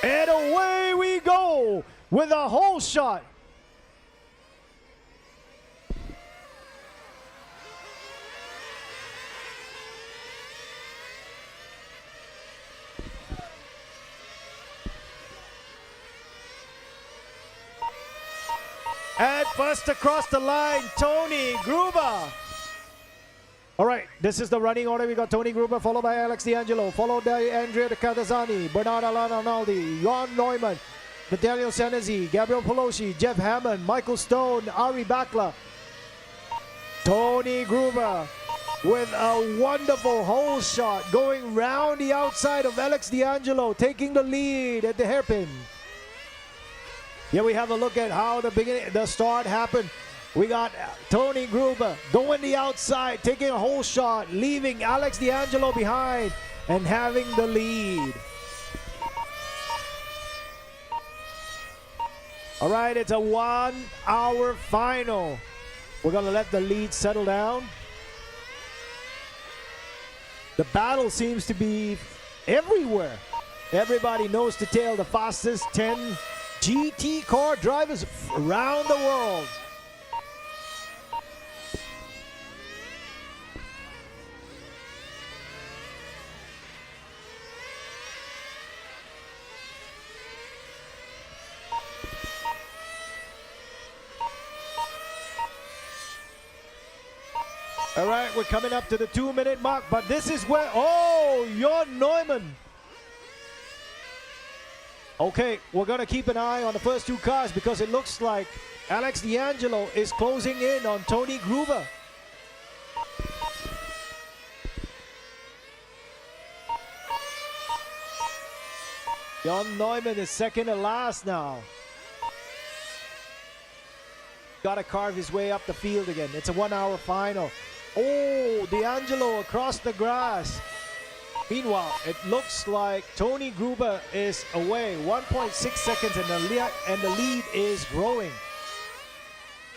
And away we go with a hole shot. And first across the line, Tony Gruber. All right, this is the running order. We got Tony Gruber, followed by Alex D'Angelo, followed by Andrea Catazani, Bernard Arnaldi, Jan Neumann, Nathaniel Senezi, Gabriel Pelosi, Jeff Hammond, Michael Stone, Ari Bakla. Tony Gruber with a wonderful hole shot going round the outside of Alex D'Angelo, taking the lead at the hairpin. Here we have a look at how the start happened. We got Tony Gruber going the outside, taking a hole shot, leaving Alex D'Angelo behind and having the lead. All right, it's a 1 hour final. We're gonna let the lead settle down. The battle seems to be everywhere. Everybody knows to tail the fastest 10 GT car drivers around the world. All right, we're coming up to the 2-minute mark, but this is where, oh, Jan Neumann. Okay, we're going to keep an eye on the first two cars because it looks like Alex D'Angelo is closing in on Tony Gruber. Jan Neumann is second to last now. Got to carve his way up the field again. It's a 1 hour final. Oh, D'Angelo across the grass. Meanwhile, it looks like Tony Gruber is away. 1.6 seconds and the lead is growing.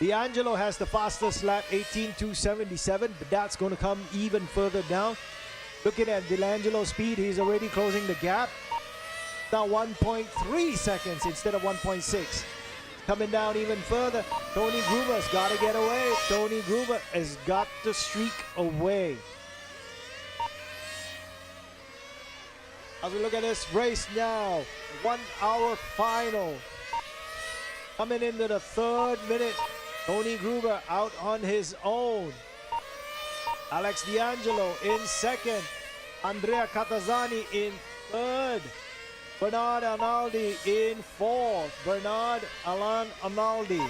D'Angelo has the fastest lap, 18.277, but that's going to come even further down. Looking at D'Angelo's speed, he's already closing the gap. Now 1.3 seconds instead of 1.6. Coming down even further. Tony Gruber's got to get away. Tony Gruber has got to streak away. As we look at this race now, 1 hour final. Coming into the 3rd minute, Tony Gruber out on his own. Alex D'Angelo in second. Andrea Catazani in third. Bernard Arnaldi in fourth. Bernard Alan Arnaldi.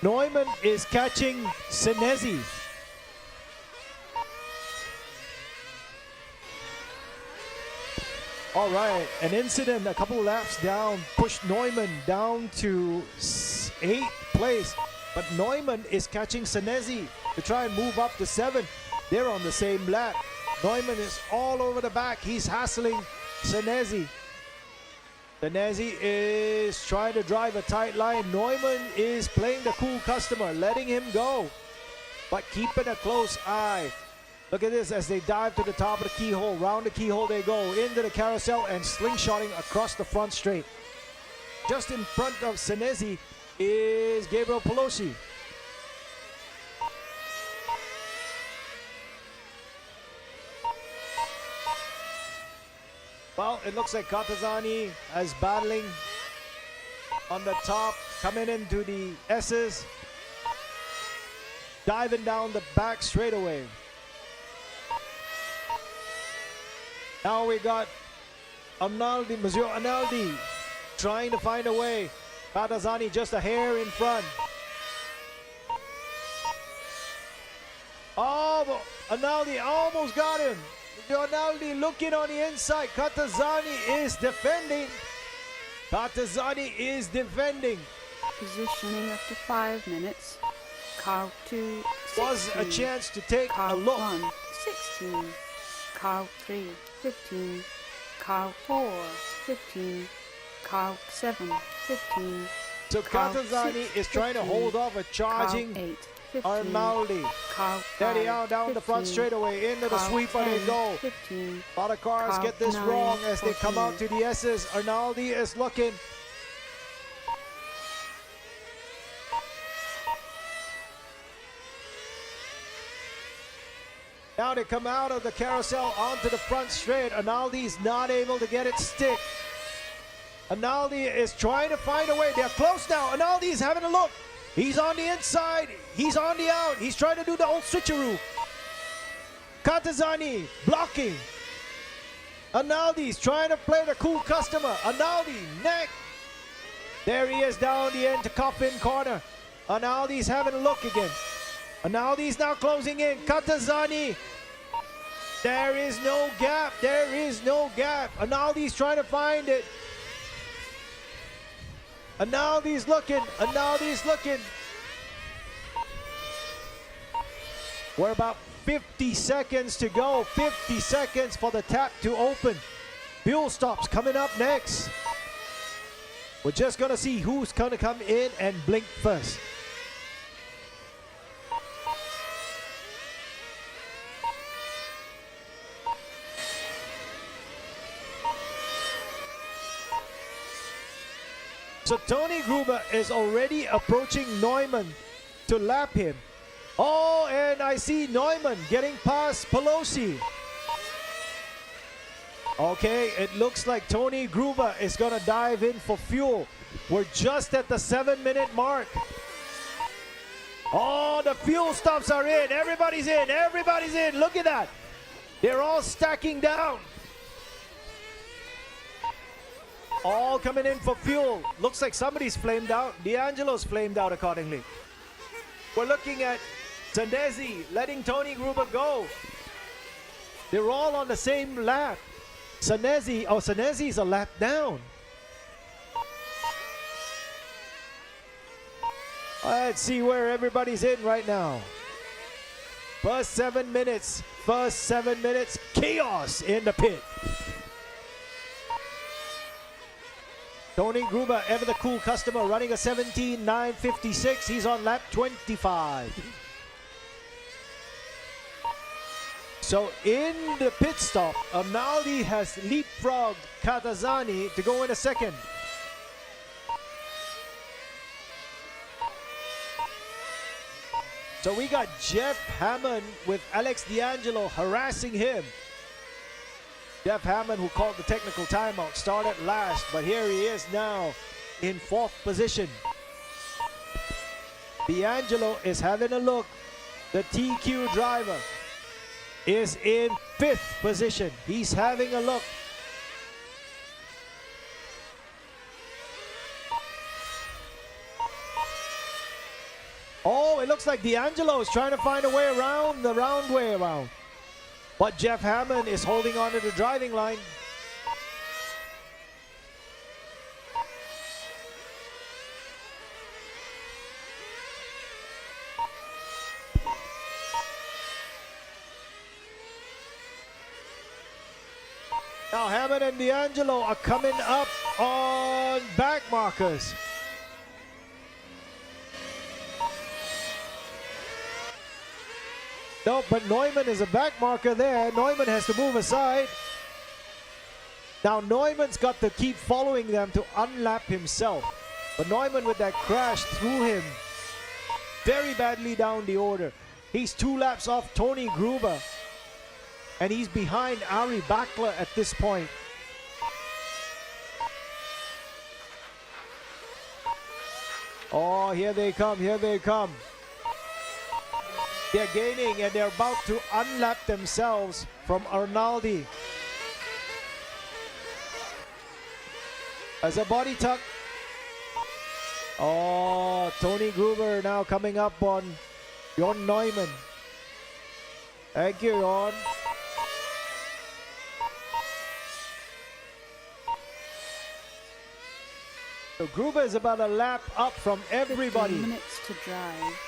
Neumann is catching Senezi. All right, an incident a couple of laps down pushed Neumann down to 8th place, but Neumann is catching Senezi to try and move up to 7th. They're on the same lap. Neumann is all over the back. He's hassling Senezi. Senezi is trying to drive a tight line. Neumann is playing the cool customer, letting him go, but keeping a close eye. Look at this as they dive to the top of the keyhole. Round the keyhole they go, into the carousel and slingshotting across the front straight. Just in front of Senezi is Gabriel Pelosi. Well, it looks like Catazani is battling on the top, coming into the S's, diving down the back straightaway. Now we got Arnaldi, Monsieur Arnaldi, trying to find a way. Catazani just a hair in front. Oh, Arnaldi almost got him. Arnaldi looking on the inside. Catazani is defending. Catazani is defending. positioning after 5 minutes. Car 2, 16. Was a chance to take Car a look. 1, 16. Car 3, 15. Car 4, 15. Car 7, 15. So Car Katazani 6, is trying to 15. hold off a charging Car 8, 15. Arnaldi. Car Daddy 5, out down the front 15. straightaway into the Car sweeper they 10, go. 15. A lot of cars Car get this 9, wrong as they come 14. out to the S's. Arnaldi is looking. Now they come out of the carousel onto the front straight. Arnaldi's not able to get it stick. Arnaldi is trying to find a way. They're close now. Arnaldi's having a look. He's on the inside. He's on the out. He's trying to do the old switcheroo. Katazani blocking. Arnaldi's trying to play the cool customer. Arnaldi, neck. There he is down the end to coffin corner. Arnaldi's having a look again. Arnaldi's now closing in. Katazani. There is no gap. There is no gap. Arnaldi's trying to find it. Arnaldi's looking. Arnaldi's looking. We're about 50 seconds to go. 50 seconds for the tap to open. Fuel stops coming up next. We're just going to see who's going to come in and blink first. So Tony Gruber is already approaching Neumann to lap him. Oh, and I see Neumann getting past Pelosi. Okay, it looks like Tony Gruber is going to dive in for fuel. We're just at the 7-minute mark. Oh, the fuel stops are in. Everybody's in. Everybody's in. Look at that. They're all stacking down. All coming in for fuel. Looks like somebody's flamed out. D'Angelo's flamed out accordingly. We're looking at Zanesi letting Tony Gruber go. They're all on the same lap. Zanesi's a lap down. Let's see where everybody's in right now. First 7 minutes. First 7 minutes. Chaos in the pit. Tony Gruber, ever the cool customer, running a 17.956. He's on lap 25. So in the pit stop, Arnaldi has leapfrogged Katazani to go in a second. So we got Jeff Hammond with Alex D'Angelo harassing him. Jeff Hammond, who called the technical timeout, started last, but here he is now in 4th position. D'Angelo is having a look. The TQ driver is in 5th position. He's having a look. Oh, it looks like D'Angelo is trying to find a way around, the round way around. But Jeff Hammond is holding on to the driving line. Now Hammond and D'Angelo are coming up on back markers. No, but Neumann is a back marker there. Neumann has to move aside. Now Neumann's got to keep following them to unlap himself. But Neumann with that crash threw him very badly down the order. He's 2 laps off Tony Gruber. And he's behind Ari Bakla at this point. Oh, here they come, here they come. They're gaining and they're about to unlap themselves from Arnaldi. As a body tuck. Oh, Tony Gruber now coming up on Jon Neumann. Thank you, Jon. So Gruber is about a lap up from 15 everybody. minutes to drive.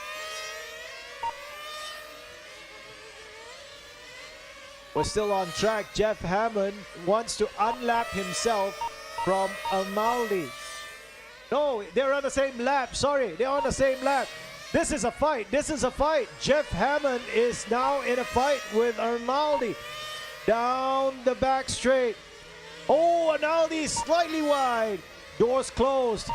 We're still on track. Jeff Hammond wants to unlap himself from Arnaldi. No, they're on the same lap. Sorry, they're on the same lap. This is a fight. This is a fight. Jeff Hammond is now in a fight with Arnaldi. Down the back straight. Oh, Arnaldi slightly wide. Doors closed.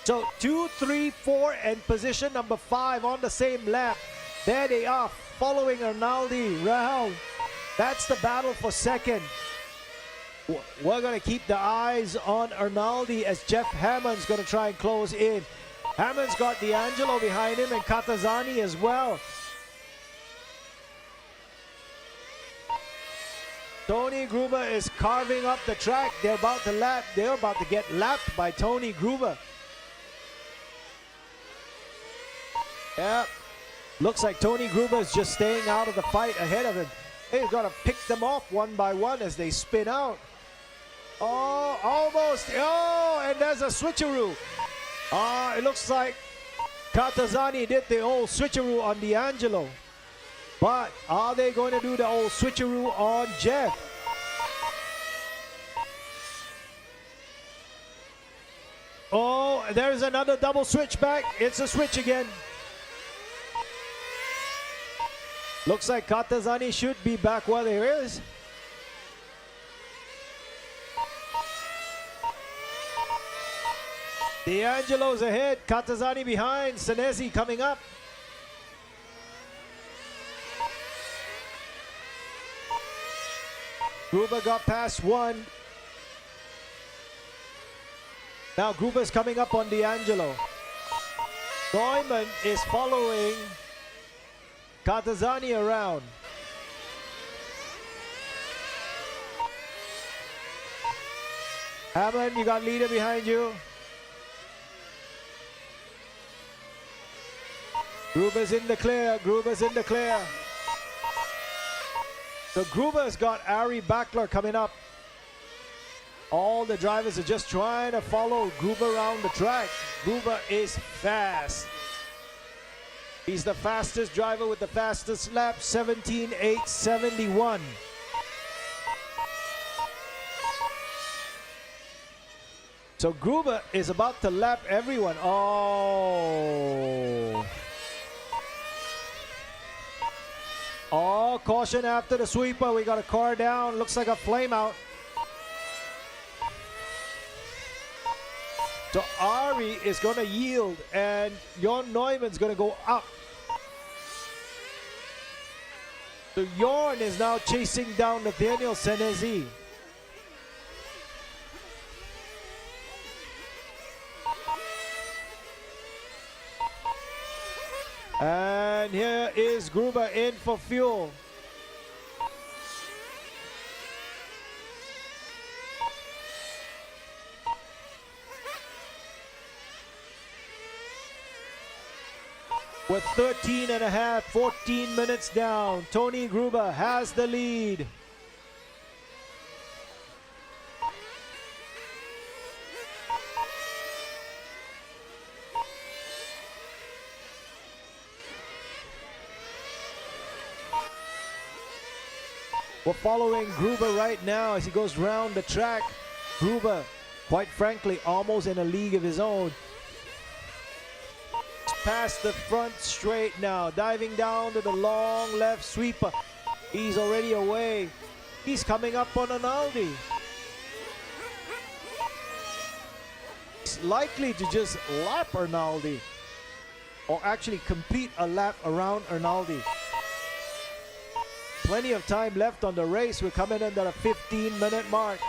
So 2, 3, 4 and position number 5 on the same lap. There they are, following Arnaldi round. That's the battle for second. We're going to keep the eyes on Arnaldi as Jeff Hammond's going to try and close in. Hammond's got D'Angelo behind him and Katazani as well. Tony Gruber is carving up the track. They're about to lap. They're about to get lapped by Tony Gruber. Yeah. Looks like Tony Gruber is just staying out of the fight ahead of him. He's got to pick them off one by one as they spin out. Oh, almost. Oh, and there's a switcheroo. It looks like Katazani did the old switcheroo on D'Angelo. But are they going to do the old switcheroo on Jeff? Oh, there's another double switch back. It's a switch again. Looks like Katazani should be back where there is. D'Angelo's ahead, Katazani behind, Senesi coming up. Gruber got past one. Now Gruber's coming up on D'Angelo. Neumann is following Katazani around. Hammond, you got leader behind you. Gruber's in the clear. Gruber's in the clear. So Gruber's got Ari Backler coming up. All the drivers are just trying to follow Gruber around the track. Gruber is fast. He's the fastest driver with the fastest lap, 17.871. So Gruber is about to lap everyone. Oh. Oh, caution after the sweeper. We got a car down. Looks like a flame out. So Ari is going to yield and Jon Neumann's going to go up. So Jorn is now chasing down Nathaniel Senesi. And here is Gruber in for fuel. With 13 and a half, 14 minutes down, Tony Gruber has the lead. We're following Gruber right now as he goes round the track. Gruber, quite frankly, almost in a league of his own. Past the front straight now, diving down to the long left sweeper. He's already away. He's coming up on Arnaldi. He's likely to just lap Arnaldi, or actually complete a lap around Arnaldi. Plenty of time left on the race. We're coming under the 15-minute mark.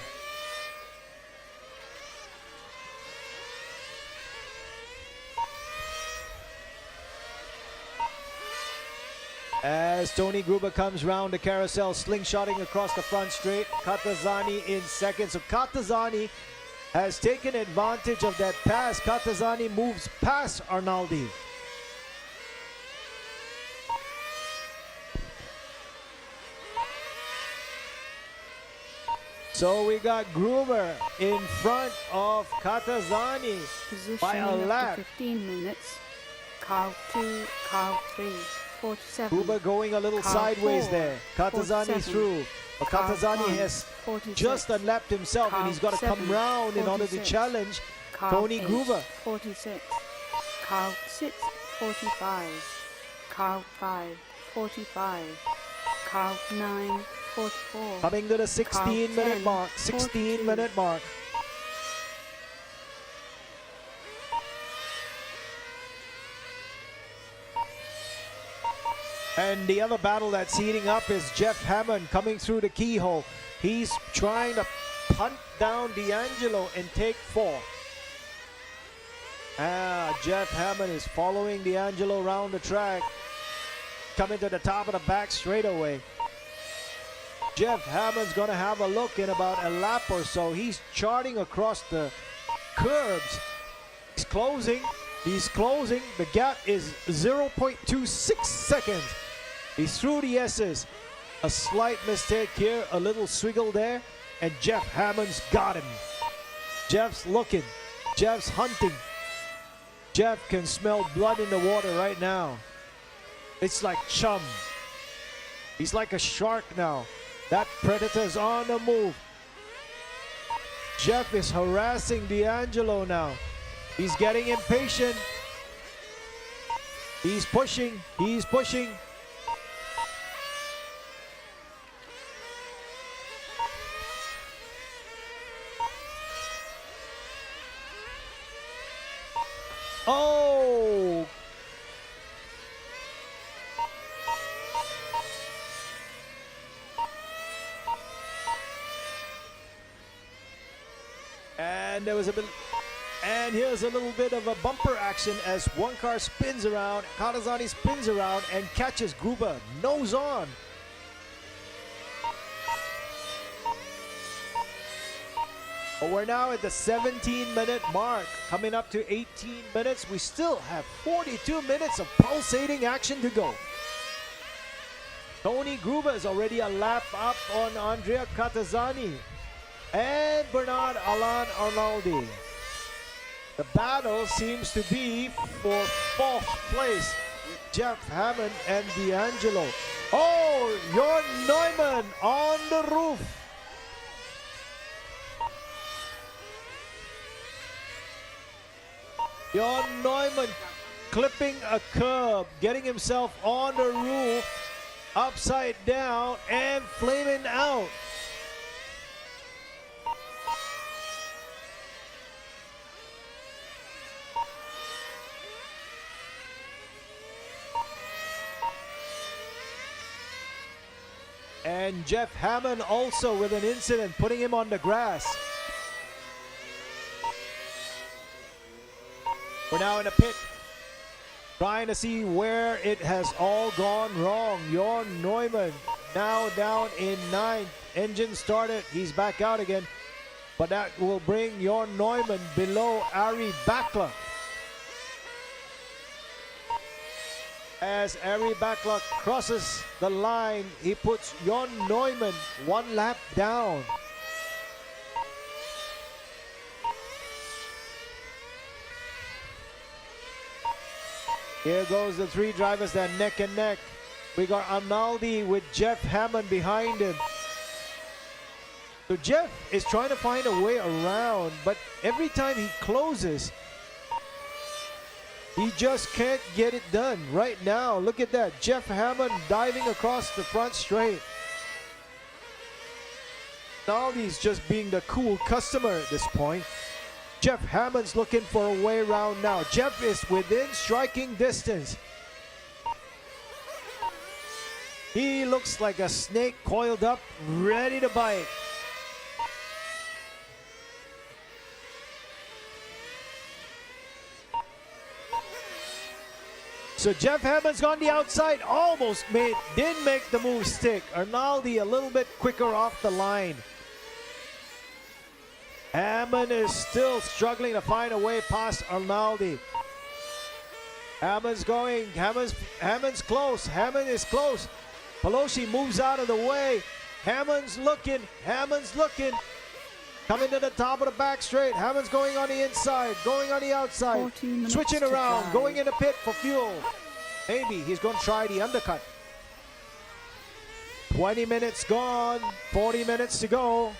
As Tony Gruber comes round the carousel, slingshotting across the front straight. Katazani in second. So Katazani has taken advantage of that pass. Katazani moves past Arnaldi. So we got Gruber in front of Katazani Positioning by a up lap. to 15 minutes. Car 2, car 3, 47. Gruber going a little Car sideways 4, there. Katazani 47. through. But Car Katazani 1, has 46. just unlapped himself and Car he's got to 7, come round in order to 46. challenge Car Tony 8, Gruber. 46. Car 6, 45. Car 5, 45. Car 9, 44. Coming to the 16-minute 10, mark. 42. 16-minute mark. And the other battle that's heating up is Jeff Hammond coming through the keyhole. He's trying to punt down D'Angelo and take 4. Jeff Hammond is following D'Angelo around the track. Coming to the top of the back straightaway. Jeff Hammond's going to have a look in about a lap or so. He's charting across the curbs. He's closing. He's closing. The gap is 0.26 seconds. He's through the S's. A slight mistake here, a little swiggle there, and Jeff Hammond's got him. Jeff's looking. Jeff's hunting. Jeff can smell blood in the water right now. It's like chum. He's like a shark now. That predator's on the move. Jeff is harassing D'Angelo now. He's getting impatient. He's pushing. He's pushing. Oh! And there was a bit, and here's a little bit of a bumper action as one car spins around, Katazani spins around and catches Gruber nose on. But we're now at the 17-minute mark, coming up to 18 minutes. We still have 42 minutes of pulsating action to go. Tony Gruber is already a lap up on Andrea Katazani and Bernard Alan Arnaldi. The battle seems to be for 4th place. Jeff Hammond and D'Angelo. Oh, Jorn Neumann on the roof. Jorn Neumann clipping a curb, getting himself on the roof, upside down and flaming out. And Jeff Hammond also with an incident, putting him on the grass. We're now in the pit, trying to see where it has all gone wrong. Jorn Neumann now down in 9th. Engine started, he's back out again. But that will bring Jorn Neumann below Ari Bakla. As Ari Bakla crosses the line, he puts Jorn Neumann 1 lap down. Here goes the 3 drivers that are neck and neck. We got Arnaldi with Jeff Hammond behind him. So Jeff is trying to find a way around, but every time he closes, he just can't get it done. Right now, look at that. Jeff Hammond diving across the front straight. Arnaldi's just being the cool customer at this point. Jeff Hammond's looking for a way around now. Jeff is within striking distance. He looks like a snake coiled up, ready to bite. So Jeff Hammond's gone the outside, almost didn't make the move stick. Arnaldi a little bit quicker off the line. Hammond is still struggling to find a way past Arnaldi. Hammond's going, Hammond's close, Hammond is close. Pelosi moves out of the way. Hammond's looking, Coming to the top of the back straight. Hammond's going on the inside, going on the outside. 14 minutes Switching to around, drive. going in the pit for fuel. Maybe he's going to try the undercut. 20 minutes gone, 40 minutes to go.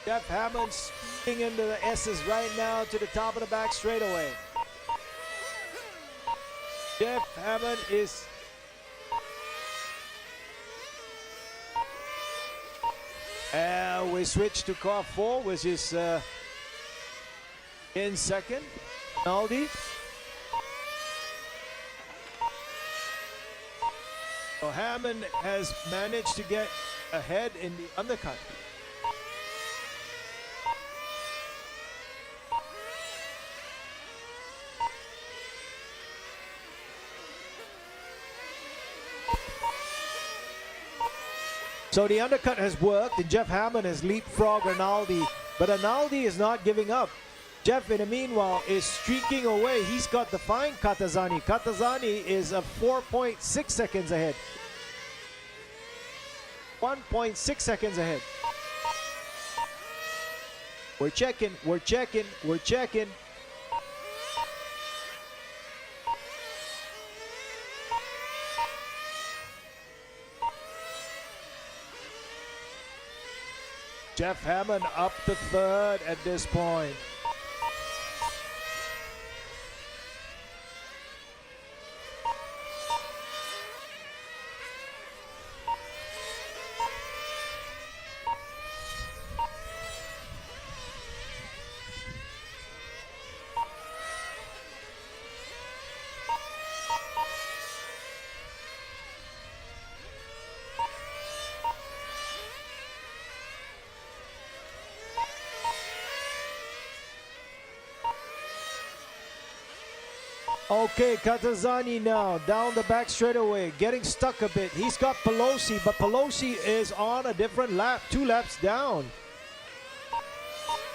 Jeff Hammond speeding into the S's right now to the top of the back straightaway. Jeff Hammond is we switch to car 4, which is in second, Aldi. So Hammond has managed to get ahead in the undercut. So the undercut has worked, and Jeff Hammond has leapfrogged Rinaldi, but Rinaldi is not giving up. Jeff, in the meanwhile, is streaking away. He's got the fine Katazani. Katazani is a 4.6 seconds ahead. 1.6 seconds ahead. We're checking, we're checking, we're checking. Jeff Hammond up to third at this point. Okay, Katazani now down the back straightaway, getting stuck a bit. He's got Pelosi, but Pelosi is on a different lap, 2 laps down.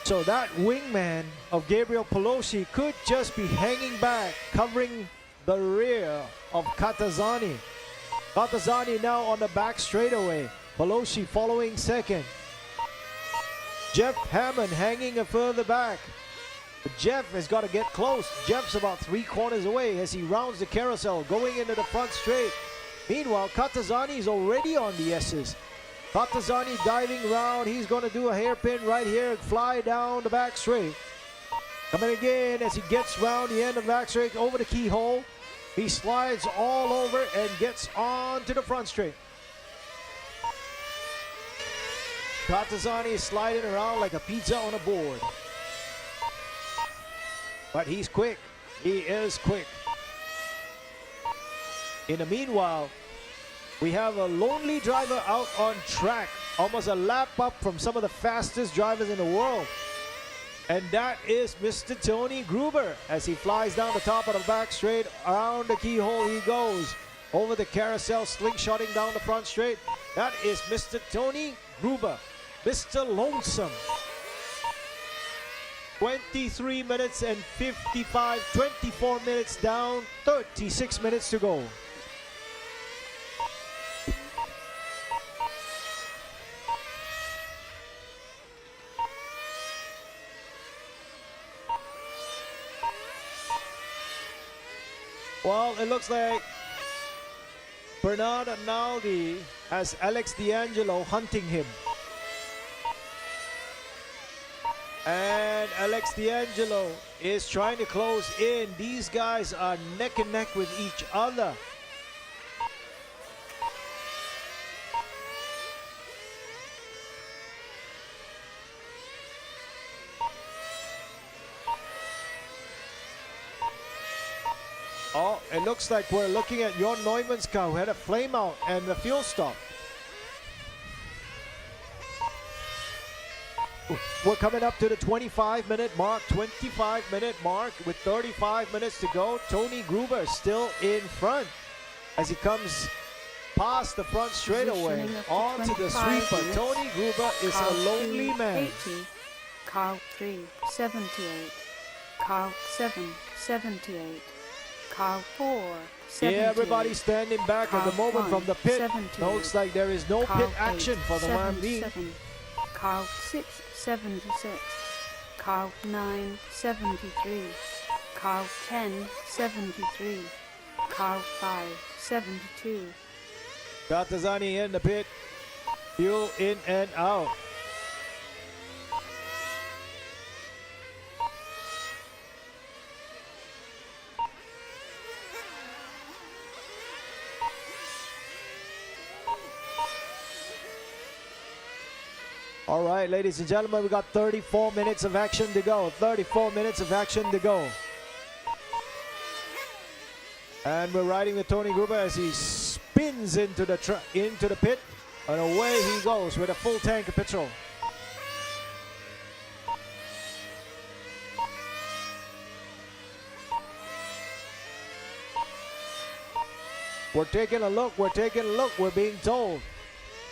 So that wingman of Gabriel Pelosi could just be hanging back, covering the rear of Katazani. Katazani now on the back straightaway. Pelosi following second. Jeff Hammond hanging a further back. But Jeff has got to get close. Jeff's about 3 corners away as he rounds the carousel, going into the front straight. Meanwhile, Katazani is already on the S's. Katazani diving round. He's going to do a hairpin right here, fly down the back straight. Coming again as he gets round the end of the back straight over the keyhole. He slides all over and gets on to the front straight. Katazani is sliding around like a pizza on a board. But he's quick. He is quick. In the meanwhile, we have a lonely driver out on track, almost a lap up from some of the fastest drivers in the world. And that is Mr. Tony Gruber as he flies down the top of the back straight. Around the keyhole he goes. Over the carousel, slingshotting down the front straight. That is Mr. Tony Gruber, Mr. Lonesome. 23 minutes and 24 minutes down, 36 minutes to go. Well, it looks like Bernard Arnaldi has Alex D'Angelo hunting him. And Alex D'Angelo is trying to close in. These guys are neck and neck with each other. Oh, it looks like we're looking at Jon Neumann's car who had a flame out and the fuel stop. We're coming up to the 25-minute mark. 25-minute mark with 35 minutes to go. Tony Gruber still in front as he comes past the front straightaway onto the sweeper. Tony Gruber is a lonely man. 80, Carl 3, 78, Carl 7, 78, Carl 4, 78. Everybody standing back at the moment from the pit. 78. Looks like there is no Carl pit action 8, for the Lam Lee. 77, Carl 6, 76, Carl 9, 73, Carl 10, 73, Carl 5, 72. Katazani in the pit. Fuel in and out. All right, ladies and gentlemen, we got 34 minutes of action to go. 34 minutes of action to go. And we're riding with Tony Gruber as he spins into the pit, and away he goes with a full tank of petrol. We're taking a look, we're being told.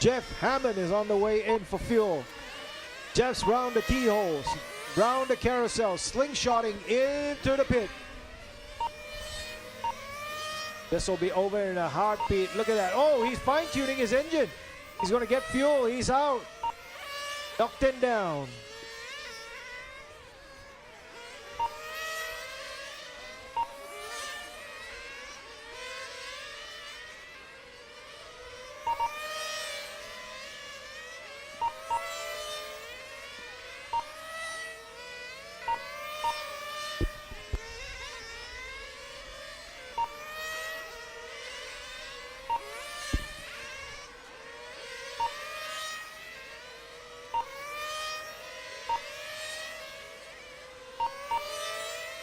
Jeff Hammond is on the way in for fuel. Jeff's round the T-holes, round the carousel, slingshotting into the pit. This will be over in a heartbeat. Look at that. Oh, he's fine-tuning his engine. He's going to get fuel. He's out. Knocked him down.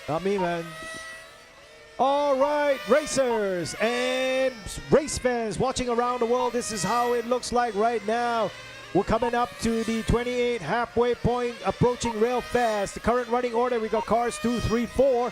Not me, man. All right, racers and race fans watching around the world, this is how it looks like right now. We're coming up to the 28 halfway point, approaching real fast. The current running order, we got cars 2, 3, 4,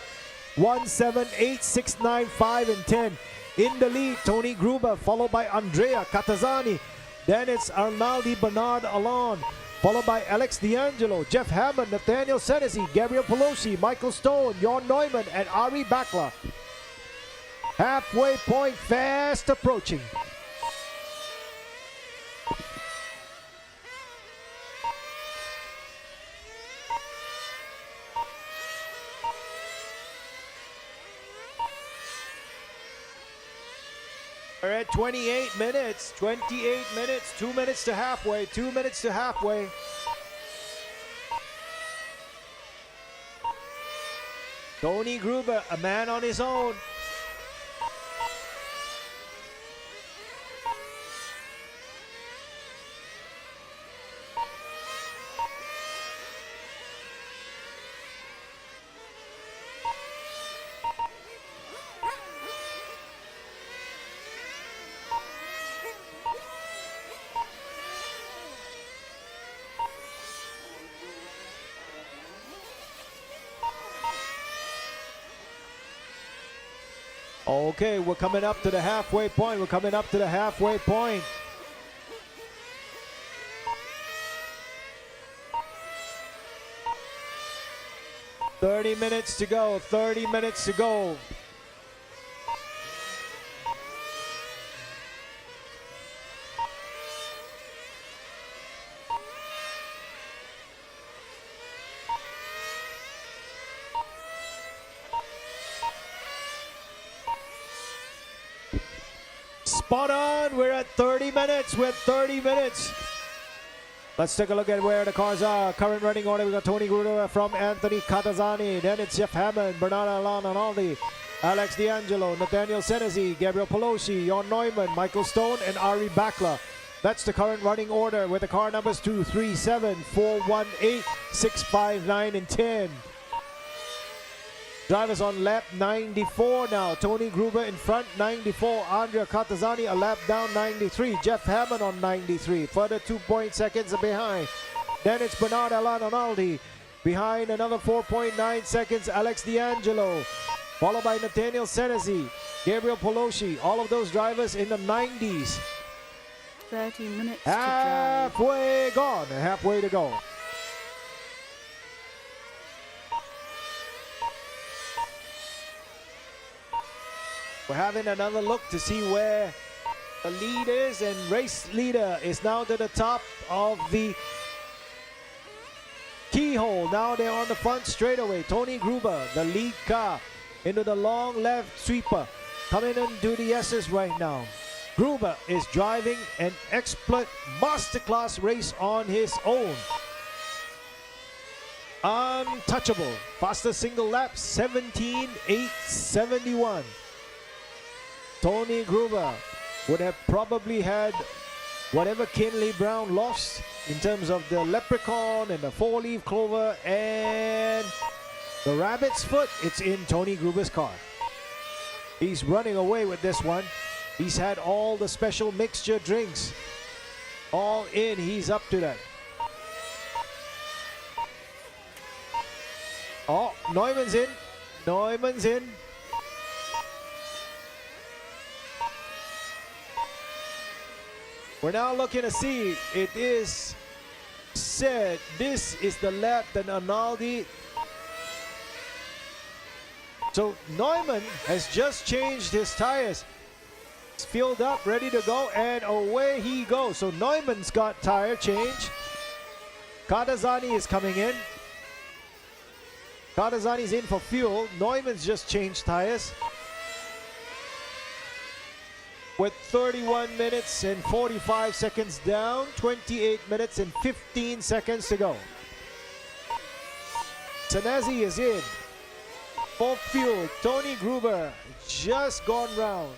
1, 7, 8, 6, 9, 5, and 10. In the lead, Tony Gruber, followed by Andrea Catazani. Then it's Arnaldi Bernard Alon, followed by Alex D'Angelo, Jeff Hammond, Nathaniel Senesi, Gabriel Pelosi, Michael Stone, Jon Neumann, and Ari Bakla. Halfway point fast approaching. We're at 28 minutes, 28 minutes, 2 minutes to halfway, 2 minutes to halfway. Tony Gruber, a man on his own. Okay, we're coming up to the halfway point. We're coming up to the halfway point. "30 minutes to go, 30 minutes to go. Spot on, we're at 30 minutes, we're at 30 minutes. Let's take a look at where the cars are. Current running order, we got Tony Gruber from Anthony Catazani. Then it's Jeff Hammond, Bernard Alon, Alex D'Angelo, Nathaniel Senesi, Gabriel Pelosi, Jon Neumann, Michael Stone, and Ari Bakla. That's the current running order with the car numbers 2, 3, 7, 4, 1, 8, 6, 5, 9, and 10. Drivers on lap 94 now. Tony Gruber in front, 94. Andrea Catazani a lap down, 93. Jeff Hammond on 93. Further 2 seconds behind. Then it's Bernard Alanonaldi. Behind another 4.9 seconds, Alex D'Angelo. Followed by Nathaniel Senesi, Gabriel Poloshi. All of those drivers in the 90s. 30 minutes to drive. Halfway gone. Halfway to go. We're having another look to see where the lead is, and race leader is now to the top of the keyhole. Now they're on the front straightaway. Tony Gruber, the lead car, into the long left sweeper, coming into the S's right now. Gruber is driving an expert masterclass race on his own. Untouchable. Fastest single lap, 17.871. Tony Gruber would have probably had whatever Kinley Brown lost in terms of the leprechaun and the four-leaf clover and the rabbit's foot. It's in Tony Gruber's car. He's running away with this one. He's had all the special mixture drinks. All in, he's up to that. Oh, Neumann's in. Neumann's in. We're now looking to see. It is said this is the lap that Arnaldi. So Neumann has just changed his tires. It's filled up, ready to go, and away he goes. So Neumann's got tire change. Katazani is coming in. Katazani's in for fuel. Neumann's just changed tires. With 31 minutes and 45 seconds down, 28 minutes and 15 seconds to go. Sanazzi is in for fuel. Tony Gruber just gone round.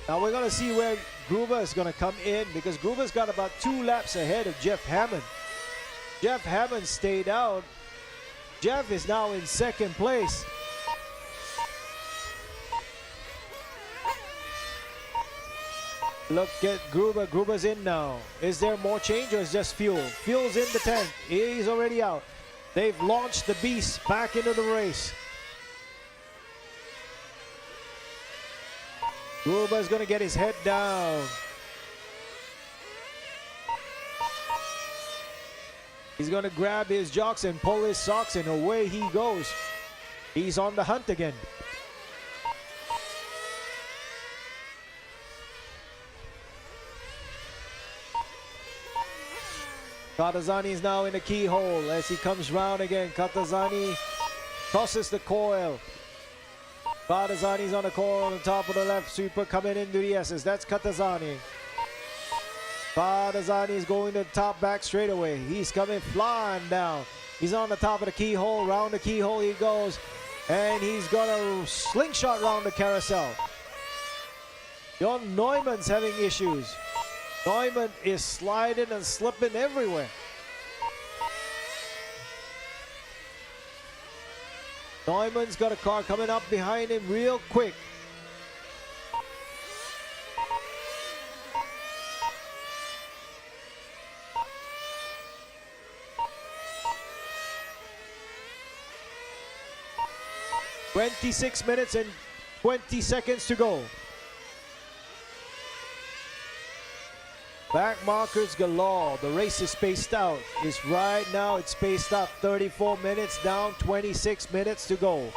Now we're going to see where Gruber is going to come in, because Gruber's got about 2 laps ahead of Jeff Hammond. Jeff Hammond stayed out. Jeff is now in second place. Look at Gruber. Gruber's in now. Is there more change or is just fuel? Fuel's in the tank. He's already out. They've launched the beast back into the race. Gruber's going to get his head down. He's going to grab his jocks and pull his socks, and away he goes. He's on the hunt again. Katazani is now in the keyhole as he comes round again. Katazani tosses the coil. Katazani's on the coil on the top of the left sweeper, coming into the S's. That's Katazani. Katazani is going to the top back straightaway. He's coming flying down. He's on the top of the keyhole. Round the keyhole he goes. And he's got a slingshot round the carousel. John Neumann's having issues. Neumann is sliding and slipping everywhere. Neumann's got a car coming up behind him real quick. "26 minutes and 20 seconds to go. Back markers galore. The race is spaced out. It's right now, it's spaced up. 34 minutes down, 26 minutes to go.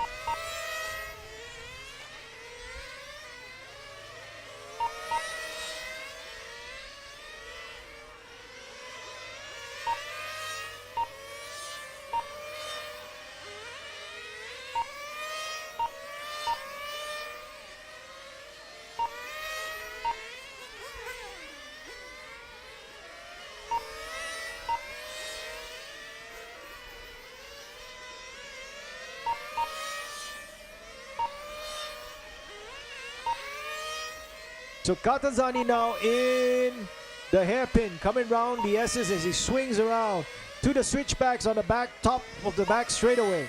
So Katazani now in the hairpin, coming round the S's as he swings around to the switchbacks on the back top of the back straightaway.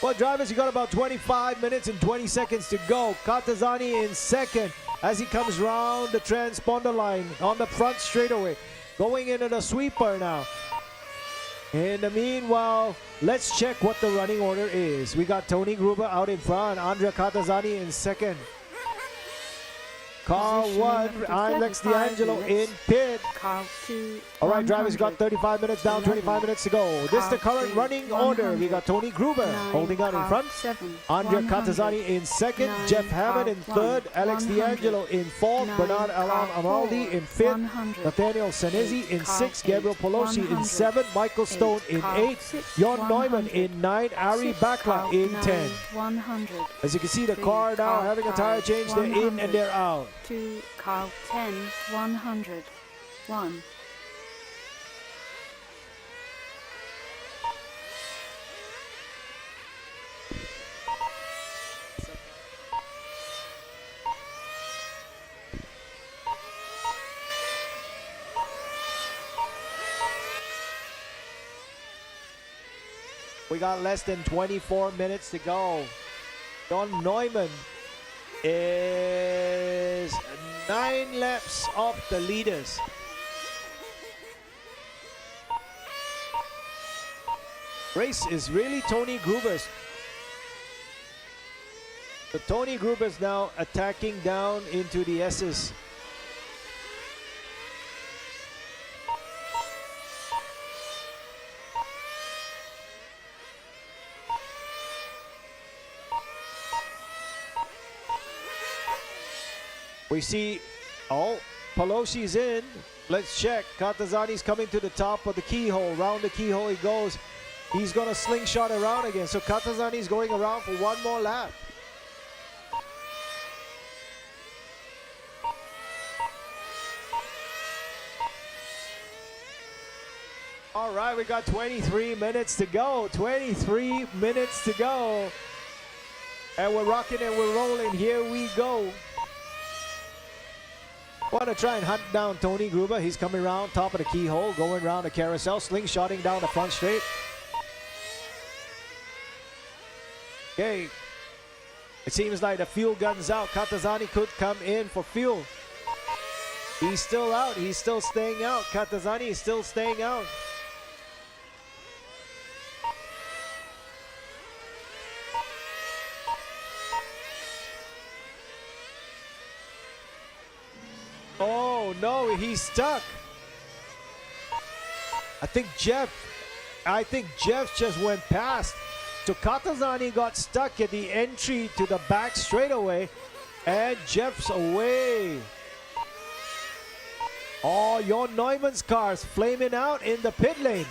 Well, drivers, you got about 25 minutes and 20 seconds to go. Katazani in second as he comes round the transponder line on the front straightaway. going into the sweeper now. In the meanwhile, let's check what the running order is. We got Tony Gruber out in front, Andrea Catazani in second. Car 1, Alex D'Angelo in pit. Car 2. All right, drivers got 35 minutes down, 25 minutes to go. This is the current running order. We got Tony Gruber holding out in front. Andrea Catazani in second. Jeff Hammond in third. Alex D'Angelo in fourth. Bernard Alan Amaldi in fifth. Nathaniel Senezi in sixth. Gabriel Pelosi in seventh. Michael Stone in eighth. Jon Neumann in ninth. Ari Bakla in 10. As you can see, the car now having a tire change. They're in and they're out. 2, car 10, 100, 1. We got less than 24 minutes to go. Jon Neumann is 9 laps off the leaders. Race is really Tony Gruber's. So Tony Gruber's now attacking down into the S's. We see, oh, Pelosi's in. Let's check. Catazani's coming to the top of the keyhole. Round the keyhole he goes. He's going to slingshot around again. So Catazani's going around for one more lap. All right, we got 23 minutes to go. 23 minutes to go. And we're rocking and we're rolling. Here we go. Want to try and hunt down Tony Gruber. He's coming around top of the keyhole, going around the carousel, slingshotting down the front straight. Okay. It seems like the fuel gun's out. Catazani could come in for fuel. He's still out. He's still staying out. Catazani is still staying out. Oh no, he's stuck. I think Jeff just went past. So Catazani got stuck at the entry to the back straightaway, and Jeff's away. Oh, Jon Neumann's car's flaming out in the pit lane.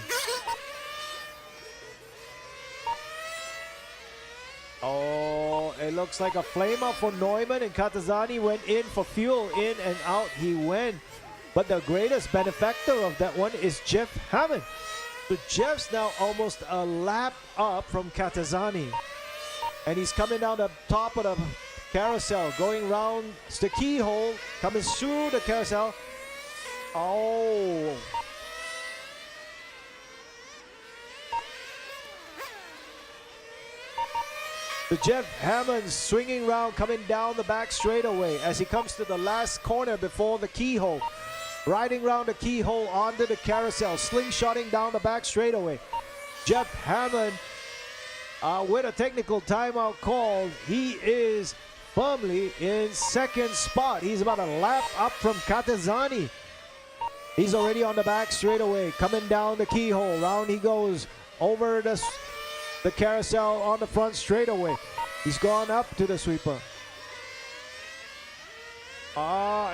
Oh, it looks like a flame up for Neumann, and Catazani went in for fuel. In and out he went. But the greatest benefactor of that one is Jeff Hammond. So Jeff's now almost a lap up from Catazani. And he's coming down the top of the carousel, going around the keyhole, coming through the carousel. Oh. So Jeff Hammond swinging around, coming down the back straightaway as he comes to the last corner before the keyhole. Riding around the keyhole onto the carousel, slingshotting down the back straightaway. Jeff Hammond with a technical timeout called. He is firmly in second spot. He's about a lap up from Catazani. He's already on the back straightaway, coming down the keyhole. Round he goes over the carousel on the front straightaway. He's gone up to the sweeper.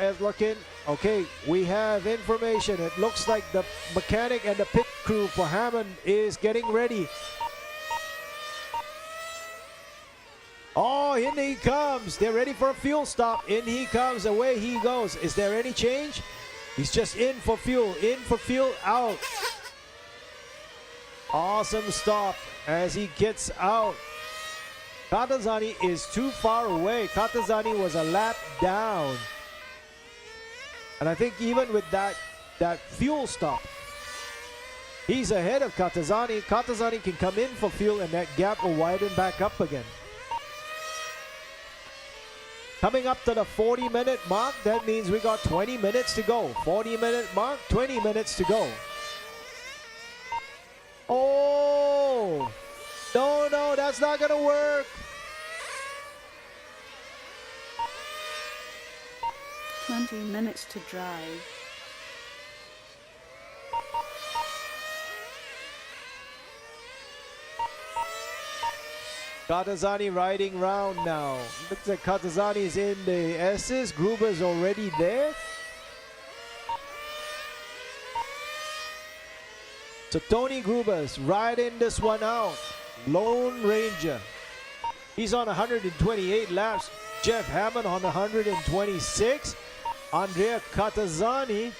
It's looking okay. We have information. It looks like the mechanic and the pit crew for Hammond is getting ready. Oh, in he comes. They're ready for a fuel stop. In he comes. Away he goes. Is there any change? He's just in for fuel. In for fuel. Out. Awesome stop as he gets out. Catazani is too far away. Catazani was a lap down. And I think even with that fuel stop, he's ahead of Catazani. Catazani can come in for fuel and that gap will widen back up again. Coming up to the 40-minute mark, that means we got 20 minutes to go. 40-minute mark, 20 minutes to go. Oh! No, that's not gonna work. 20 minutes to drive. Katazani riding round now. Looks like Katazani's in the S's. Gruber's already there. So Tony Gruber's riding this one out. Lone Ranger. He's on 128 laps. Jeff Hammond on 126. Andrea Katazani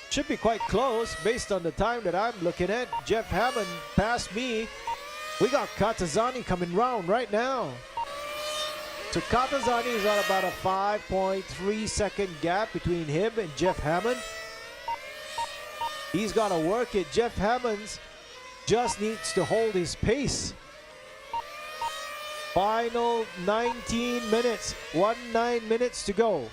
should be quite close based on the time that I'm looking at. Jeff Hammond passed me. We got Katazani coming round right now. So Katazani is on about a 5.3 second gap between him and Jeff Hammond. He's got to work it. Jeff Hammond just needs to hold his pace. Final 19 minutes. 19 minutes to go.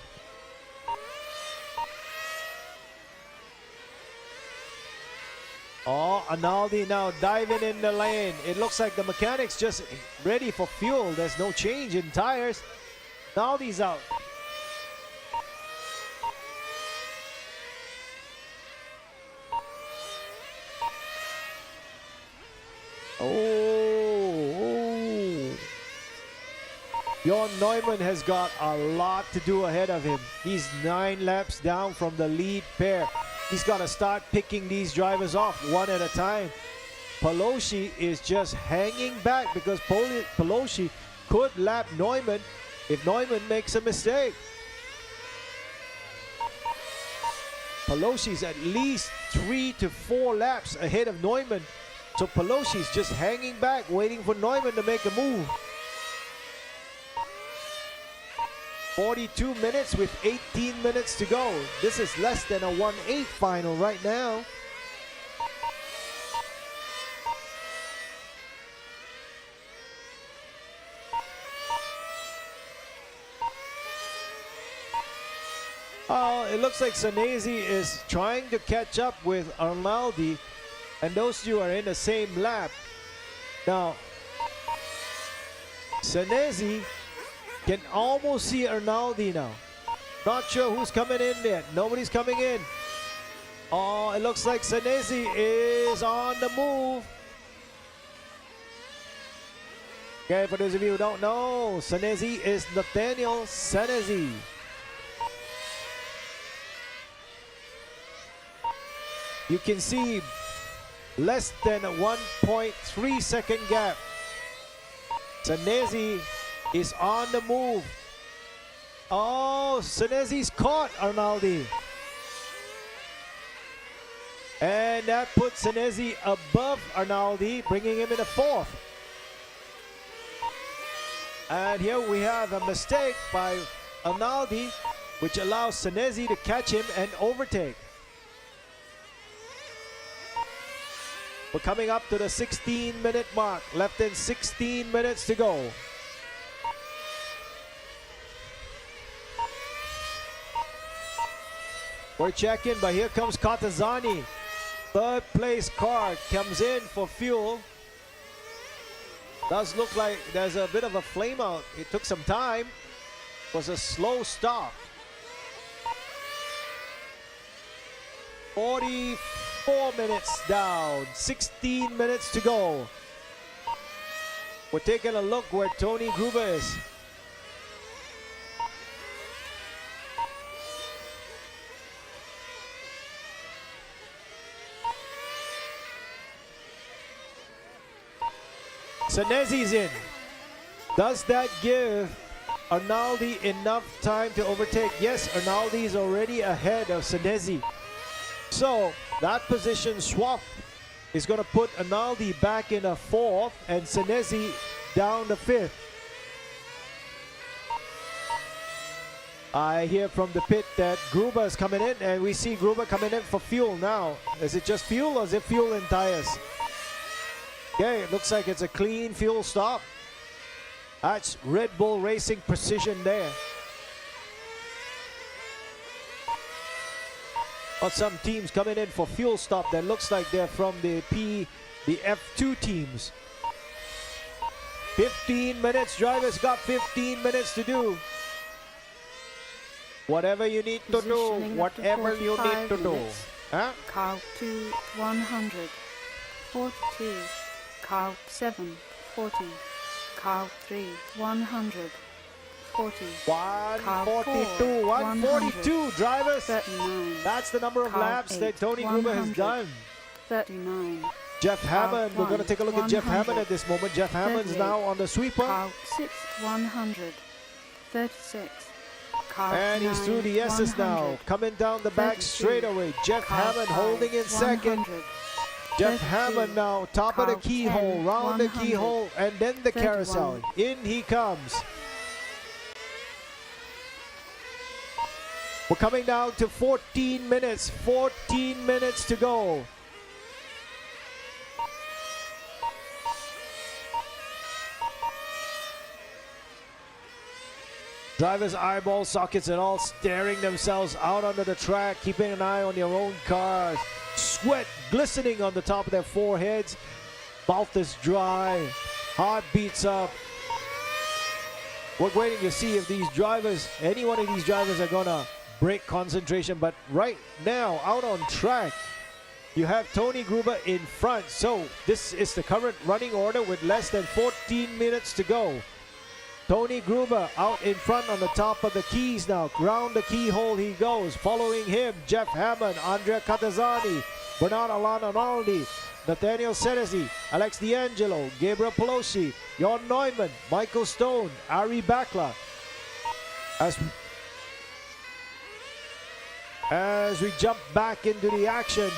Oh, Analdi now diving in the lane. It looks like the mechanics just ready for fuel. There's no change in tires. Analdi's out. Oh. Jon Neumann has got a lot to do ahead of him. He's 9 laps down from the lead pair. He's got to start picking these drivers off one at a time. Pelosi is just hanging back because Pelosi could lap Neumann if Neumann makes a mistake. Pelosi's at least 3 to 4 laps ahead of Neumann. So Pelosi's just hanging back, waiting for Neumann to make a move. 42 minutes with 18 minutes to go. This is less than a 1/8 final right now. It looks like Sanesi is trying to catch up with Arnaldi, and those two are in the same lap. Now, Sanesi can almost see Arnaldi now. Not sure who's coming in there. Nobody's coming in. Oh, it looks like Sanesi is on the move. Okay, for those of you who don't know, Sanesi is Nathaniel Sanesi. You can see less than a 1.3 second gap. Sanesi is on the move. Oh, Sanesi's caught Arnaldi. And that puts Sanesi above Arnaldi, bringing him in a 4th. And here we have a mistake by Arnaldi, which allows Sanesi to catch him and overtake. We're coming up to the 16-minute mark. Less than 16 minutes to go. We're checking, but here comes Katazani. 3rd place car comes in for fuel. Does look like there's a bit of a flame out. It took some time. It was a slow stop. 44 minutes down. 16 minutes to go. We're taking a look where Tony Gruber is. Sanesi's in. Does that give Arnaldi enough time to overtake? Yes, Arnaldi is already ahead of Sanesi. So that position swap is going to put Arnaldi back in a 4th and Sanesi down to 5th. I hear from the pit that Gruber is coming in, and we see Gruber coming in for fuel now. Is it just fuel or is it fuel and tires? Okay, it looks like it's a clean fuel stop. That's Red Bull Racing precision there. Got some teams coming in for fuel stop that looks like they're from the F2 teams. 15 minutes, drivers got 15 minutes to do. Whatever you need to do, Positioning up to whatever you need 45 to do. minutes. Huh? Car 2, 100. 42. Car 7, 40. Car 3, 100. 40. 142, 142 drivers. 39. That's the number of Car laps 8, that Tony Gruber has 100. done. 39. Jeff Hammond, we're going to 1, take a look at Jeff 100. Hammond at this moment. Jeff Hammond's 38. now on the sweeper. Car 6, 100. 36. Car And he's 9, through the S's now. 100. Coming down the back 32. straightaway. Jeff Car Hammond 5, holding in second. 100. Jeff 32. Hammond now, top of the Car keyhole, 10, round the 100. keyhole, and then the 31. carousel. In he comes. We're coming down to 14 minutes. 14 minutes to go. Drivers' eyeball sockets and all staring themselves out onto the track, keeping an eye on their own cars. Sweat glistening on the top of their foreheads. Mouth is dry. Heart beats up. We're waiting to see if these drivers, any one of these drivers are gonna break concentration. But right now, out on track, you have Tony Gruber in front. So this is the current running order with less than 14 minutes to go. Tony Gruber out in front on the top of the keys now. Round the keyhole he goes. Following him, Jeff Hammond, Andrea Catazani, Bernard Alanaldi, Nathaniel Senesi, Alex D'Angelo, Gabriel Pelosi, Jon Neumann, Michael Stone, Ari Bakla. As we jump back into the action,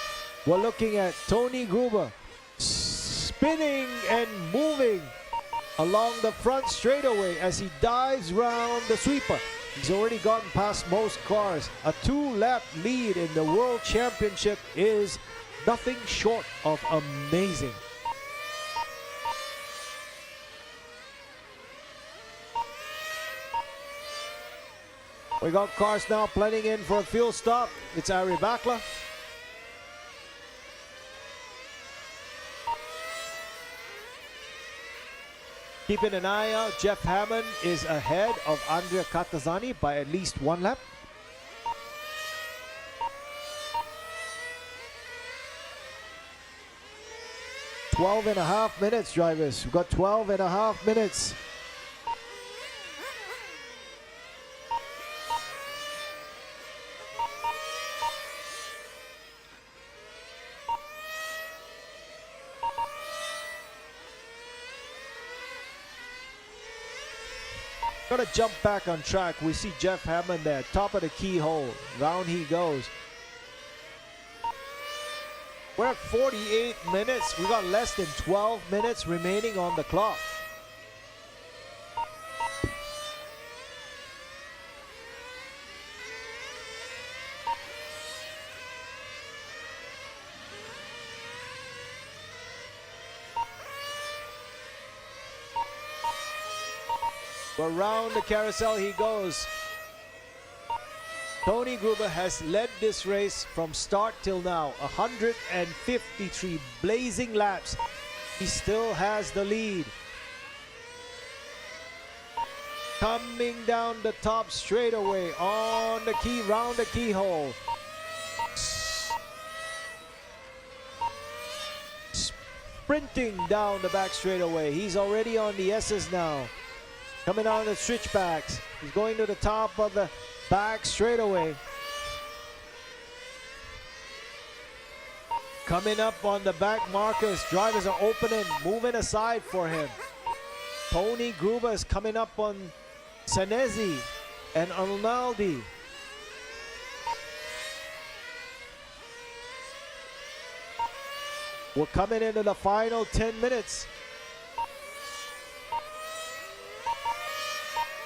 we're looking at Tony Gruber spinning and moving along the front straightaway as he dives round the sweeper. He's already gotten past most cars. A 2-lap lead in the World Championship is nothing short of amazing. We got cars now planning in for a fuel stop. It's Ari Bakla. Keeping an eye out, Jeff Hammond is ahead of Andrea Catazani by at least 1 lap. "12.5 minutes, drivers. We've got 12.5 minutes. Gonna jump back on track. We see Jeff Hammond there, top of the keyhole. Round he goes. We're at 48 minutes. We got less than 12 minutes remaining on the clock. Around the carousel he goes. Tony Gruber has led this race from start till now. 153 blazing laps. He still has the lead. Coming down the top straightaway on the key, round the keyhole. Sprinting down the back straightaway. He's already on the S's now. Coming on the switchbacks. He's going to the top of the back straightaway. Coming up on the back markers. Drivers are opening, moving aside for him. Tony Gruber is coming up on Senesi and Arnaldi. We're coming into the final 10 minutes.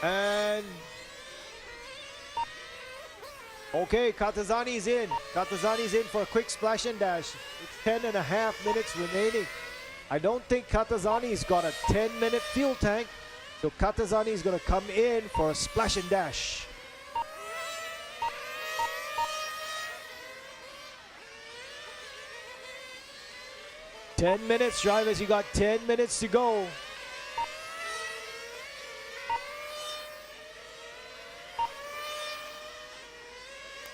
And okay, Catazani's in. Catazani's in for a quick splash and dash. It's 10.5 minutes remaining. I don't think Catazani's got a 10-minute fuel tank. So Catazani's going to come in for a splash and dash. 10 minutes, drivers. You got 10 minutes to go.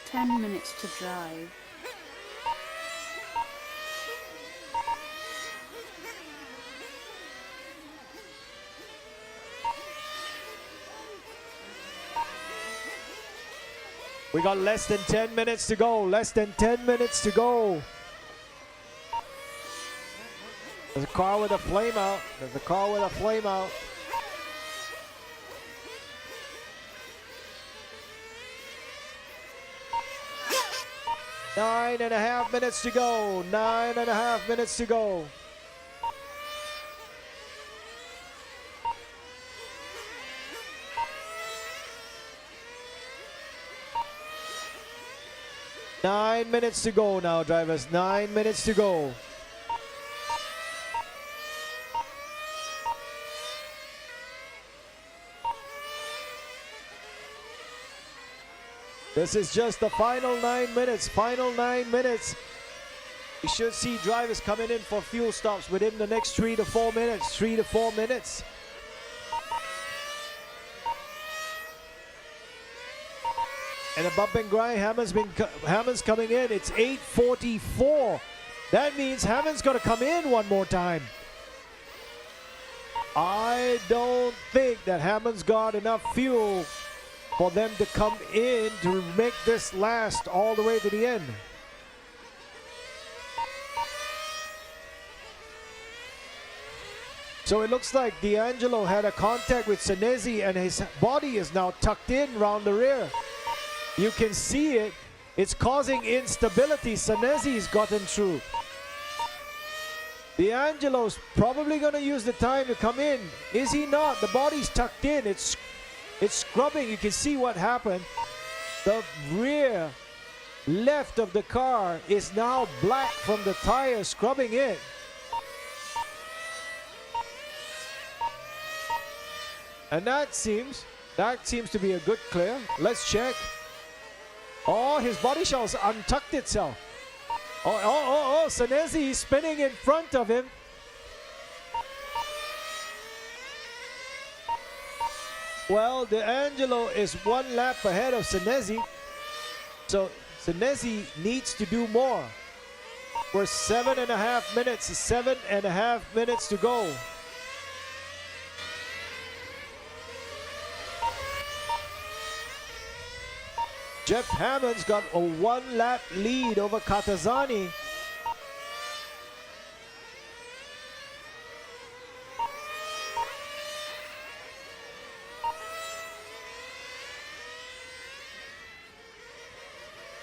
Ten minutes to drive. We got less than 10 minutes to go. Less than 10 minutes to go. There's a car with a flame out. There's a car with a flame out. Nine and a half minutes to go. 9.5 minutes to go. Nine minutes to go now, drivers. 9 minutes to go. This is just the final 9 minutes. Final 9 minutes. We should see drivers coming in for fuel stops within the next 3 to 4 minutes. 3 to 4 minutes. And a bump and grind. Hammond's coming in. It's 8:44. That means Hammond's got to come in one more time. I don't think that Hammond's got enough fuel for them to come in to make this last all the way to the end. So it looks like D'Angelo had a contact with Senesi and his body is now tucked in around the rear. You can see it. It's causing instability. Senesi's gotten through. D'Angelo's probably going to use the time to come in. Is he not? The body's tucked in. It's scrubbing. You can see what happened. The rear left of the car is now black from the tire scrubbing it. And that seems to be a good clear. Let's check. Oh, his body shell's untucked itself. Oh, Senesi is spinning in front of him. Well, D'Angelo is 1 lap ahead of Senesi. So Senesi needs to do more. We're 7.5 minutes, 7.5 minutes to go. Jeff Hammond's got a 1 lap lead over Katazani.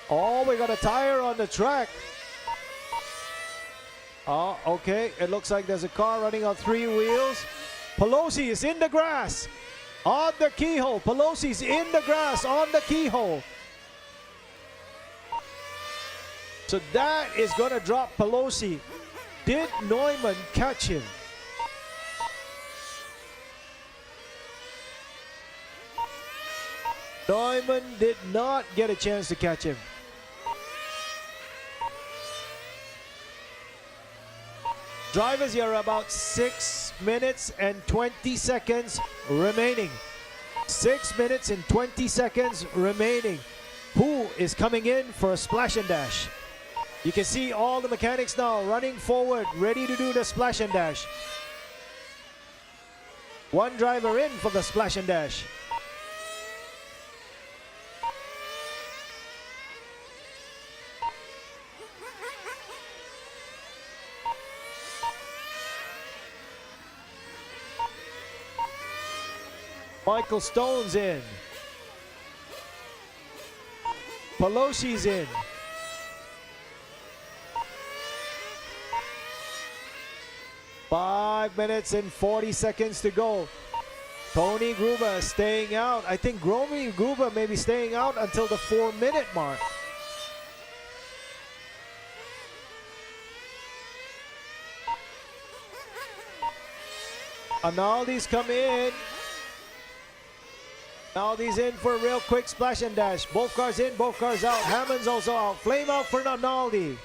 Oh, we got a tire on the track. Oh, okay. It looks like there's a car running on 3 wheels. Pelosi is in the grass on the keyhole. Pelosi's in the grass on the keyhole. So that is going to drop Pelosi. Did Neumann catch him? Neumann did not get a chance to catch him. Drivers, you're about 6 minutes and 20 seconds remaining. 6 minutes and 20 seconds remaining. Who is coming in for a splash and dash? You can see all the mechanics now running forward, ready to do the splash and dash. 1 driver in for the splash and dash. Michael Stone's in. Pelosi's in. 5 minutes and 40 seconds to go. Tony Gruber staying out. I think Gromy Gruber may be staying out until the 4-minute mark. Analdi's come in. Analdi's in for a real quick splash and dash. Both cars in, both cars out. Hammond's also out. Flame out for Analdi.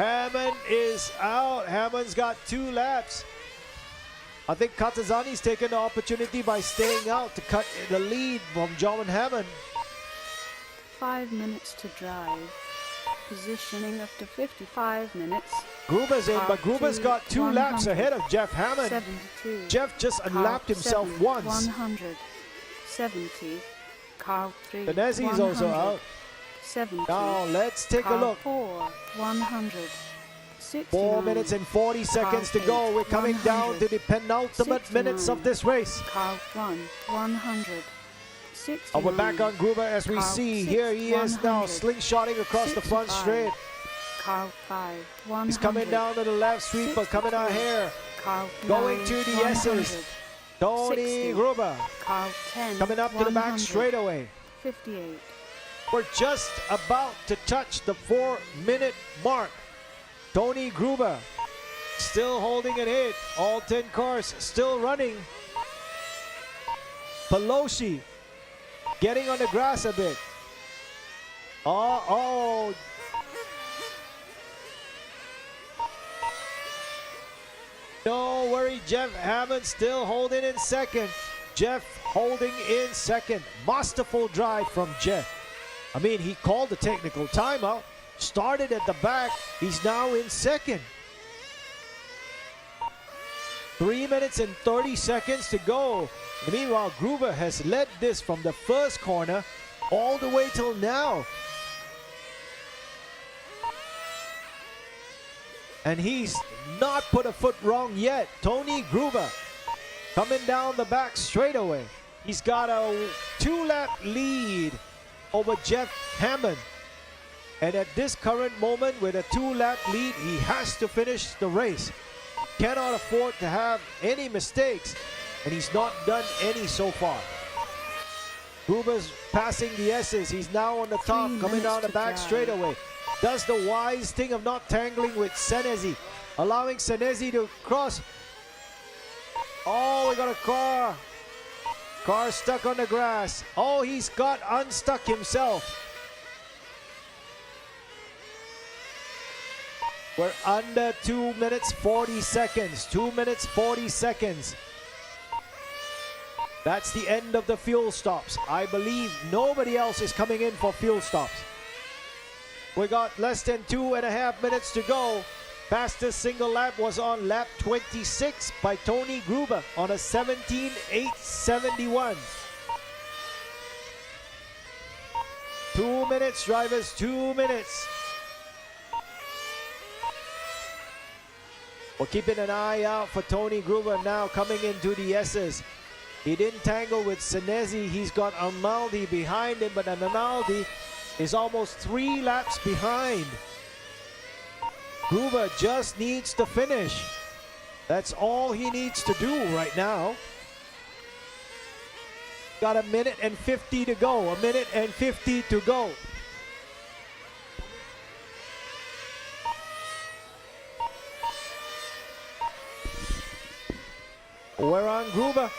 Hammond is out. Hammond's got 2 laps. I think Katazani's taken the opportunity by staying out to cut the lead from John Hammond. 5 minutes to drive. Positioning up to 55 minutes. Gruber's in, but Gruber's got 2 laps 100. ahead of Jeff Hammond. 72. Jeff just unlapped himself 7, once. 100. 70. Car 3. Benezi's also 100. out. 70. Now let's take a Car look. 4. 100. 69. 4 minutes and 40 seconds to go. We're coming down to the penultimate 69. minutes of this race. Car 1. 100. 69. And we're back on Gruber as we Car see. 6, Here he is now 100. slingshotting across the front 65. straight. Car 5. 100. He's coming down to the left sweep, but coming out 62. here. Car Going 9, to the 100. S's. Tony 60. Gruber Car 10. coming up to the back 100. straightaway. 58. We're just about to touch the 4-minute mark. Tony Gruber still holding it in. All 10 cars still running. Pelosi getting on the grass a bit. Oh. No worry, Jeff Hammond still holding in second. Jeff holding in second. Masterful drive from Jeff. I mean, he called the technical timeout, started at the back. He's now in second. 3 minutes and 30 seconds to go. Meanwhile, Gruber has led this from the first corner all the way till now. And he's not put a foot wrong yet. Tony Gruber coming down the back straightaway. He's got a 2-lap lead over Jeff Hammond. And at this current moment, with a 2-lap lead, he has to finish the race. Cannot afford to have any mistakes, and he's not done any so far. Gruber's passing the S's. He's now on the top, 3 coming down the minutes to back drive. straightaway. Does the wise thing of not tangling with Senezi, allowing Senezi to cross. Oh, we got a car. Car stuck on the grass. Oh, he's got unstuck himself. We're under 2 minutes 40 seconds. 2 minutes 40 seconds. That's the end of the fuel stops. I believe nobody else is coming in for fuel stops. We got less than 2.5 minutes to go. Fastest single lap was on lap 26 by Tony Gruber on a 17.871. 2 minutes, drivers, 2 minutes. We're keeping an eye out for Tony Gruber now coming into the S's. He didn't tangle with Senezi. He's got Almaldi behind him, but Almaldi is almost 3 laps behind. Gruber just needs to finish. That's all he needs to do right now. Got a minute and 50 to go. A minute and 50 to go. We're on Gruber.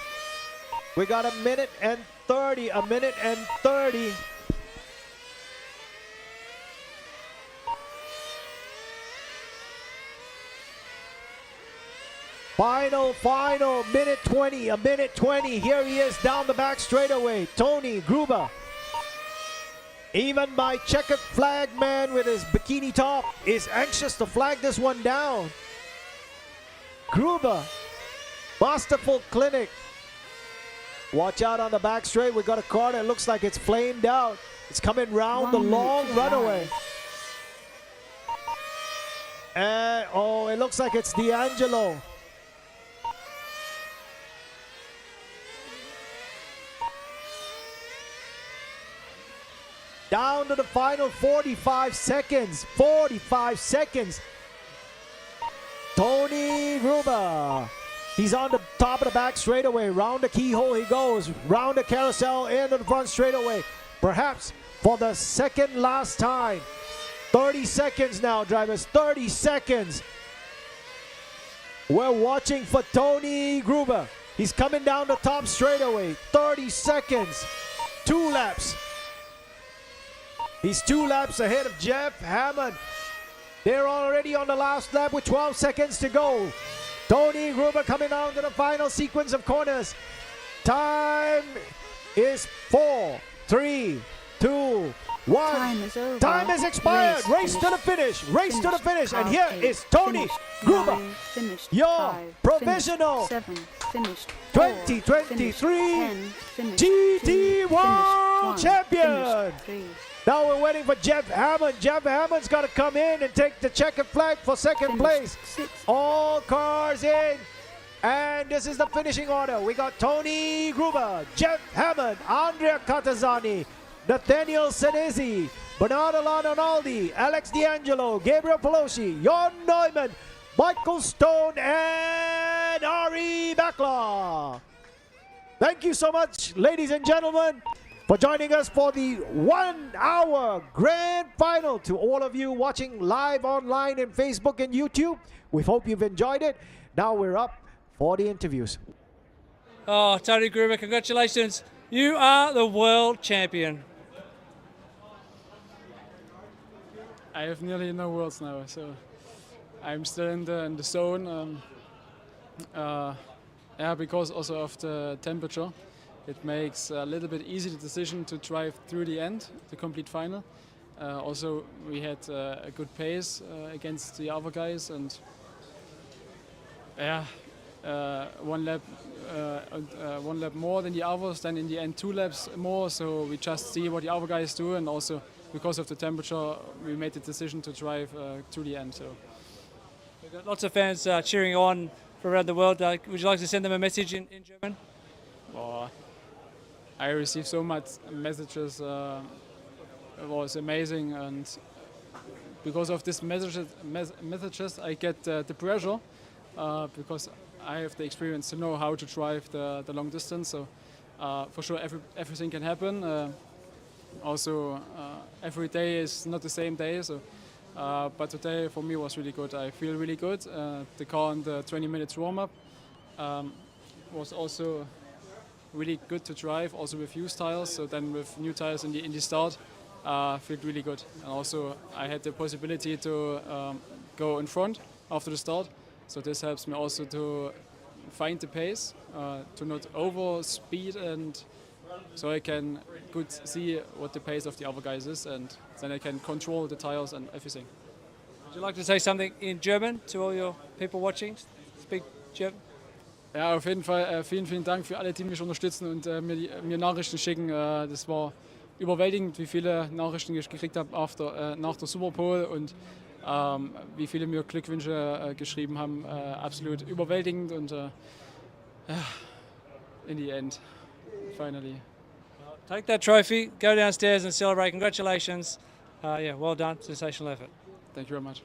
We got a minute and 30. A minute and 30. Final, minute 20, a minute 20. Here he is down the back straightaway. Tony Gruber. Even my checkered flag man with his bikini top is anxious to flag this one down. Gruber, masterful clinic. Watch out on the back straight. We got a car that looks like it's flamed out. It's coming round the 1 minute long to runaway. drive. And oh, it looks like it's D'Angelo. Down to the final 45 seconds. 45 seconds. Tony Gruber. He's on the top of the back straightaway. Round the keyhole he goes. Round the carousel into the front straightaway. Perhaps for the second last time. 30 seconds now, drivers. 30 seconds. We're watching for Tony Gruber. He's coming down the top straightaway. 30 seconds. 2 laps. He's 2 laps ahead of Jeff Hammond. They're already on the last lap with 12 seconds to go. Tony Gruber coming down to the final sequence of corners. Time is 4, 3, 2, 1. Time is over. Time has expired. Race to the finish. Race to the finish. And here is Tony Gruber, your professional 2023 GT World Champion. Now we're waiting for Jeff Hammond. Jeff Hammond's got to come in and take the checkered flag for second place. All cars in. And this is the finishing order. We got Tony Gruber, Jeff Hammond, Andrea Catazani, Nathaniel Senesi, Bernardo Rinaldi, Alex D'Angelo, Gabriel Pelosi, Jon Neumann, Michael Stone, and Ari Backler. Thank you so much, ladies and gentlemen, for joining us for the 1 hour grand final. To all of you watching live online in Facebook and YouTube, we hope you've enjoyed it. Now we're up for the interviews. Oh, Tony Gruber, congratulations. You are the world champion. I have nearly no words now, so I'm still in the zone. Yeah, because also of the temperature, it makes a little bit easy the decision to drive through the end, the complete final. Also, we had a good pace against the other guys, and yeah, one lap more than the others. Then in the end, 2 laps more. So we just see what the other guys do, and also because of the temperature, we made the decision to drive to the end. So We've got lots of fans cheering on from around the world. Would you like to send them a message in German? I received so much messages. It was amazing, and because of these messages, I get the pressure because I have the experience to know how to drive the long distance. So for sure, everything can happen. Also, every day is not the same day. So, but today for me was really good. I feel really good. The car in the 20 minutes warm up was also really good to drive. Also with used tires. So then with new tires in the start, felt really good. And also I had the possibility to go in front after the start. So this helps me also to find the pace, to not over speed, and so I can good see what the pace of the other guys is, and then I can control the tires and everything. Would you like to say something in German to all your people watching? Speak German. Ja, auf jeden Fall vielen Dank für alle, die mich unterstützen und mir Nachrichten schicken. Das war überwältigend, wie viele Nachrichten ich gekriegt habe nach der Superpole, und wie viele mir Glückwünsche geschrieben haben. Absolut überwältigend, und in the end, finally. Take that trophy, go downstairs and celebrate. Congratulations. Yeah, well done. Sensational effort. Thank you very much.